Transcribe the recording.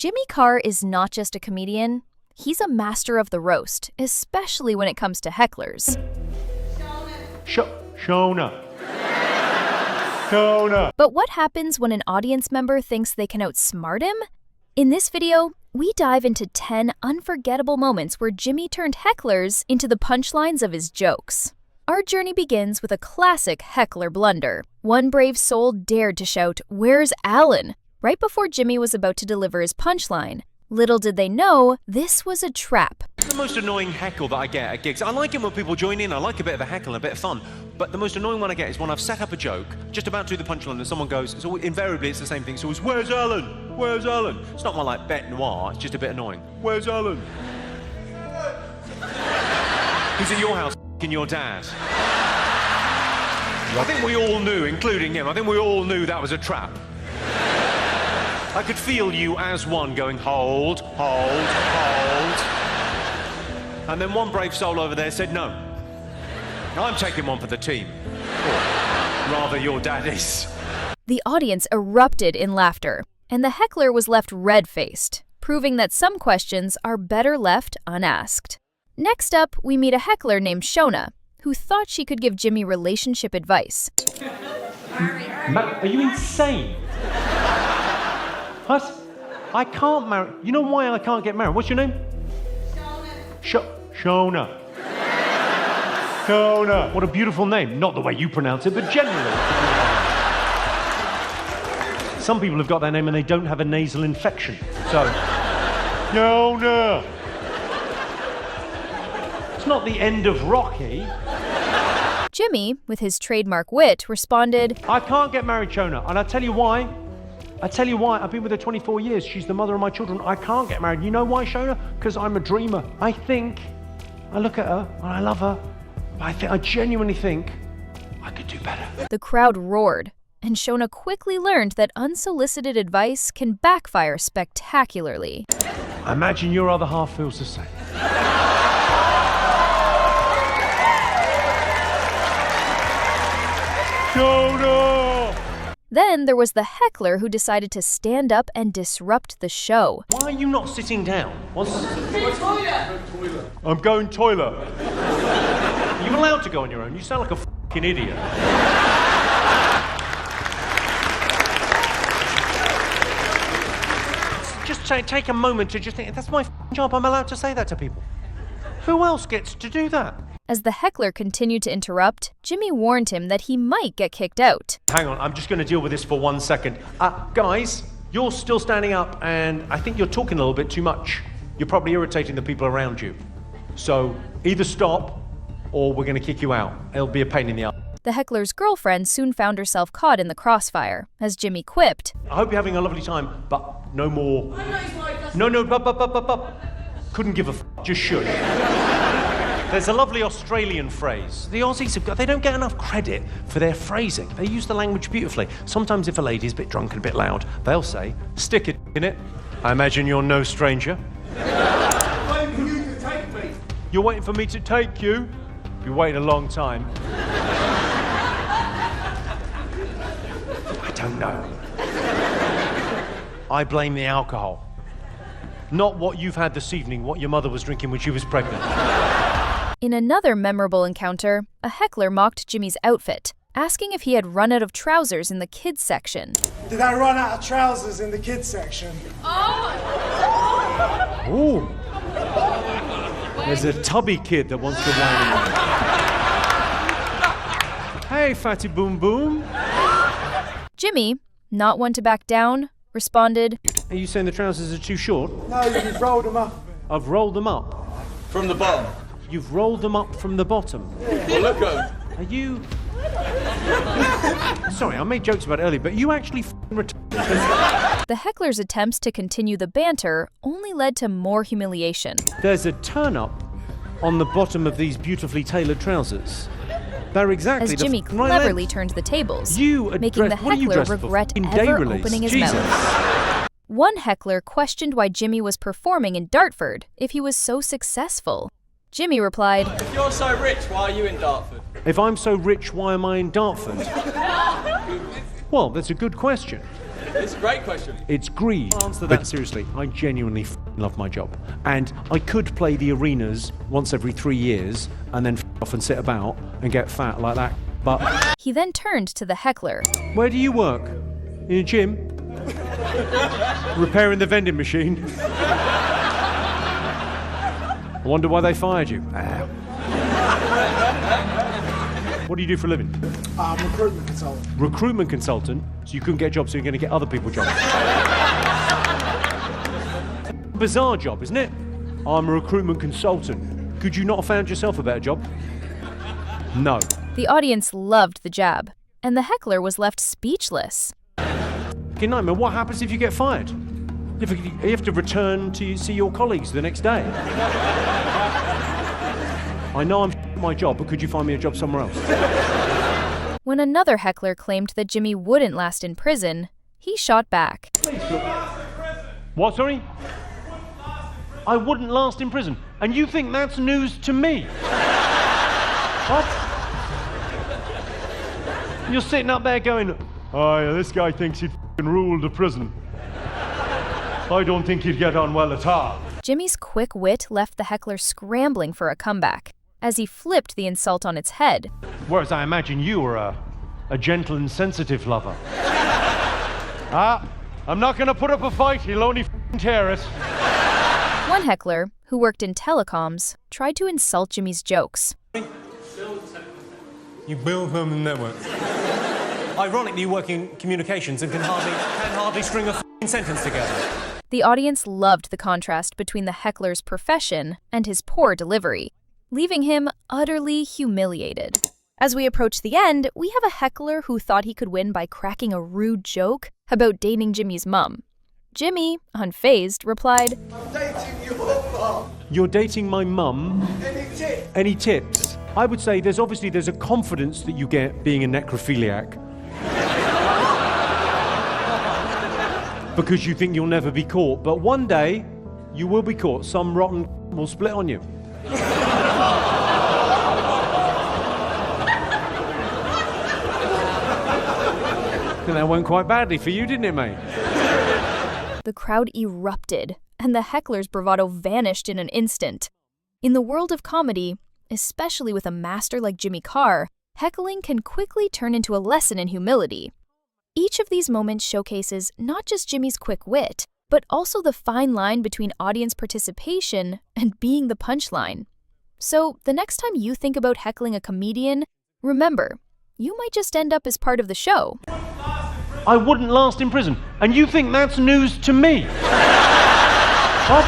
Jimmy Carr is not just a comedian, he's a master of the roast, especially when it comes to hecklers. Shona. But what happens when an audience member thinks they can outsmart him? In this video, we dive into 10 unforgettable moments where Jimmy turned hecklers into the punchlines of his jokes. Our journey begins with a classic heckler blunder. One brave soul dared to shout, "Where's Alan?" right before Jimmy was about to deliver his punchline. Little did they know, this was a trap. The most annoying heckle that I get at gigs, I like it when people join in, I like a bit of a heckle and a bit of fun, but the most annoying one I get is when I've set up a joke, just about to do the punchline, and someone goes, invariably it's the same thing, so it's, "Where's Alan? Where's Alan?" It's not my like bête noir, it's just a bit annoying. "Where's Alan?" He's at your house, f***ing your dad. I think we all knew, including him, I think we all knew that was a trap. I could feel you as one going, hold, hold, hold. And then one brave soul over there said, "No, I'm taking one for the team." Or rather, your dad is. The audience erupted in laughter, and the heckler was left red-faced, proving that some questions are better left unasked. Next up, we meet a heckler named Shona, who thought she could give Jimmy relationship advice. Are you insane? What? I can't marry. You know why I can't get married? What's your name? Shona. Shona. What a beautiful name. Not the way you pronounce it, but generally. Some people have got their name and they don't have a nasal infection. So, Shona. It's not the end of Rocky. Jimmy, with his trademark wit, responded, "I can't get married, Shona, and I'll tell you why. I've been with her 24 years. She's the mother of my children. I can't get married. You know why, Shona? Because I'm a dreamer. I look at her and I love her. But I genuinely think I could do better." The crowd roared, and Shona quickly learned that unsolicited advice can backfire spectacularly. I imagine your other half feels the same. Shona! Then there was the heckler who decided to stand up and disrupt the show. "Why are you not sitting down? I'm going toilet. Are you allowed to go on your own? You sound like a f***ing idiot." Just take a moment to just think, that's my job, I'm allowed to say that to people. Who else gets to do that? As the heckler continued to interrupt, Jimmy warned him that he might get kicked out. Hang on, I'm just going to deal with this for 1 second. Guys, you're still standing up and I think you're talking a little bit too much. You're probably irritating the people around you. So either stop or we're going to kick you out. It'll be a pain in the ass. The heckler's girlfriend soon found herself caught in the crossfire, as Jimmy quipped, "I hope you're having a lovely time, but no more." Couldn't give a f***, just should. There's a lovely Australian phrase. The Aussies they don't get enough credit for their phrasing. They use the language beautifully. Sometimes if a lady's a bit drunk and a bit loud, they'll say, "Stick it in it. I imagine you're no stranger." I'm waiting for you to take me. "You're waiting for me to take you?" You're waiting a long time. I don't know. I blame the alcohol. Not what you've had this evening, what your mother was drinking when she was pregnant. In another memorable encounter, a heckler mocked Jimmy's outfit, asking if he had run out of trousers in the kids section. Did I run out of trousers in the kids section? Ooh. There's a tubby kid that wants to whine. "Hey, fatty boom boom." Jimmy, not one to back down, responded, "Are you saying the trousers are too short?" No, you've rolled them up. I've rolled them up. From the bottom. You've rolled them up from the bottom. Well, look at 'em. Are you... Sorry, I made jokes about it earlier, but you actually f***ing retarded. The heckler's attempts to continue the banter only led to more humiliation. There's a turn-up on the bottom of these beautifully tailored trousers. They're exactly As Jimmy the right cleverly length. turned the tables, You making the what are you heckler dressed for? regret In ever day release? opening his Jesus. mouth. One heckler questioned why Jimmy was performing in Dartford if he was so successful. Jimmy replied, If you're so rich, why are you in Dartford? If I'm so rich, why am I in Dartford? Well, that's a good question. It's a great question. It's greed. Answer that seriously. I genuinely love my job. And I could play the arenas once every 3 years and then off and sit about and get fat like that. But He then turned to the heckler. where do you work? In a gym? Repairing the vending machine? I wonder why they fired you. What do you do for a living? I'm a recruitment consultant. Recruitment consultant? So you couldn't get a job, so you're going to get other people jobs. Bizarre job, isn't it? I'm a recruitment consultant. Could you not have found yourself a better job? No. The audience loved the jab, and the heckler was left speechless. Good nightmare. What happens if you get fired? You have to return to see your colleagues the next day. I know I'm my job, but could you find me a job somewhere else? When another heckler claimed that Jimmy wouldn't last in prison, he shot back. What, sorry? I wouldn't last in prison. And you think that's news to me? What? You're sitting up there going, oh yeah, this guy thinks he'd rule the prison. I don't think he'd get on well at all. Jimmy's quick wit left the heckler scrambling for a comeback as he flipped the insult on its head. Whereas I imagine you were a gentle and sensitive lover. I'm not going to put up a fight. He'll only tear it. One heckler, who worked in telecoms, tried to insult Jimmy's jokes. You build them the network. Ironically, you work in communications and can hardly string a sentence together. The audience loved the contrast between the heckler's profession and his poor delivery, leaving him utterly humiliated. As we approach the end, we have a heckler who thought he could win by cracking a rude joke about dating Jimmy's mum. Jimmy, unfazed, replied, I'm dating your mum. You're dating my mum. Any tips? Any tips? I would say there's a confidence that you get being a necrophiliac. Because you think you'll never be caught, but one day you will be caught. Some rotten will split on you. And that went quite badly for you, didn't it, mate? The crowd erupted, and the heckler's bravado vanished in an instant. In the world of comedy, especially with a master like Jimmy Carr, heckling can quickly turn into a lesson in humility. Each of these moments showcases not just Jimmy's quick wit, but also the fine line between audience participation and being the punchline. So, the next time you think about heckling a comedian, remember, you might just end up as part of the show. I wouldn't last in prison. And you think that's news to me? What?